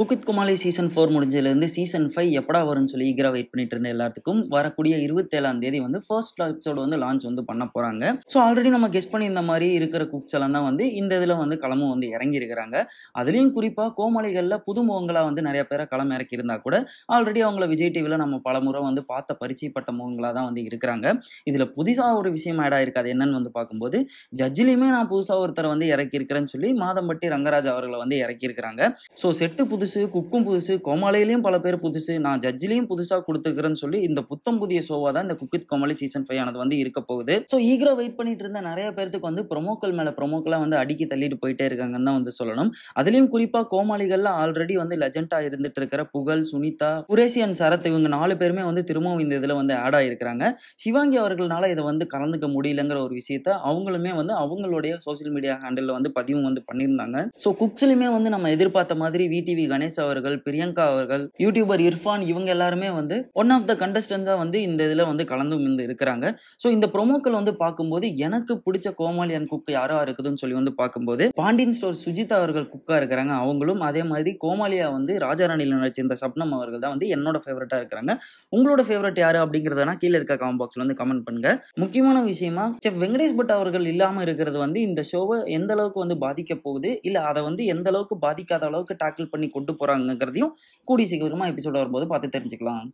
Cook with Comali season 4 முடிஞ்சதுலேருந்து season 5 எப்படா வரும்னு சொல்லி ஈகரா வெயிட் பண்ணிட்டு இருந்த எல்லாத்துக்கும் வரக்கூடிய 27ஆம் தேதி வந்து ஃபர்ஸ்ட் எபிசோட் வந்து லான்ச் வந்து பண்ண போறாங்க. ஸோ ஆல்ரெடி நம்ம கெஸ் பண்ணி இந்த மாதிரி இருக்கிற குக்ஸ் எல்லாம் தான் வந்து இந்த இதில் வந்து களமும் வந்து இறங்கி இருக்கிறாங்க. அதுலேயும் குறிப்பாக கோமாளிகளில் புதுமுகங்களாக வந்து நிறைய பேரை களம் இறக்கி இருந்தா கூட ஆல்ரெடி அவங்கள விஜய் டிவியில் நம்ம பல முறை வந்து பார்த்த பரிச்சயப்பட்ட முகங்களாக தான் வந்து இருக்கிறாங்க. இதில் புதிதாக ஒரு விஷயம் ஆட் ஆயிருக்கு. அது என்னன்னு வந்து பார்க்கும்போது ஜட்ஜிலையுமே நான் புதுசாக ஒருத்தரை வந்து இறக்கி இருக்கிறேன்னு சொல்லி மாதம்பட்டி ரங்கராஜ் அவர்களை வந்து இறக்கி இருக்கிறாங்க. ஸோ செட்டு புதுசு, குக்கும் புதுசு, கோமாளிலையும் பல பேர் புதுசு, நான் ஜட்ஜிலையும் புதுசாக கொடுத்துக்கிறேன்னு சொல்லி இந்த புத்தம் புதிய ஷோவாக தான் இந்த குக் வித் கோமாளி சீசன் 5 ஆனது வந்து இருக்க போகுது. ஸோ ஈகரா வெயிட் பண்ணிட்டு இருந்த நிறைய பேருக்கு வந்து ப்ரொமோக்கள் மேல ப்ரொமோக்கெல்லாம் வந்து அடிக்கி தள்ளிட்டு போயிட்டே இருக்காங்கன்னு தான் வந்து சொல்லணும். அதுலயும் குறிப்பா கோமாளிகள்ல ஆல்ரெடி வந்து லெஜெண்டா இருந்துட்டு இருக்கிற புகழ், சுனிதா, குரேஷி அண்ட் சரத் இவங்க 4 பேருமே வந்து திரும்பவும் இந்த இதுல வந்து ஆட் ஆயிருக்காங்க. சிவாங்கி அவர்களால இதை வந்து கலந்துக்க முடியலங்கிற ஒரு விஷயத்த அவங்களுமே வந்து அவங்களுடைய சோசியல் மீடியா ஹேண்டில் வந்து பதிவும் வந்து பண்ணியிருந்தாங்க. ஸோ குக்ஸ்லயுமே வந்து நம்ம எதிர்பார்த்த மாதிரி விடிவி கணேஷ் அவர்கள், பிரியங்கா அவர்கள், யூடியூபர் இர்ஃபான் இவங்க எல்லாருமே வந்து ஒன் ஆஃப் த கண்டஸ்டன்ஸா வந்து இந்த இதுல வந்து கலந்து வந்து இருக்கிறாங்க. ஸோ இந்த ப்ரொமோக்கள் வந்து பார்க்கும்போது எனக்கு பிடிச்ச கோமாளி அண்ட் குக் யாரா இருக்குதுன்னு சொல்லி வந்து பார்க்கும்போது பாண்டியன் ஸ்டோர் சுஜிதா அவர்கள் குக்கா இருக்கிறாங்க. அவங்களும் அதே மாதிரி கோமாளியா வந்து ராஜாராணியில் நடிச்சிருந்த சப்னம் அவர்கள் தான் வந்து என்னோட ஃபேவரட்டா இருக்கிறாங்க. உங்களோட ஃபேவரட் யாரு அப்படிங்கிறதுனா கீழே இருக்க கமெண்ட் பாக்ஸ்ல வந்து கமெண்ட் பண்ணுங்க. முக்கியமான விஷயமா செஃப் வெங்கடேஷ் பட் அவர்கள் இல்லாம இருக்கிறது வந்து இந்த ஷோவை எந்த அளவுக்கு வந்து பாதிக்க போகுது, இல்ல அதை வந்து எந்த அளவுக்கு பாதிக்காத அளவுக்கு டேக்கிள் பண்ணி கொண்டு போறாங்கிறதையும் கூடிய சீக்கிரமா எபிசோட் வரும்போது பார்த்து தெரிஞ்சுக்கலாம்.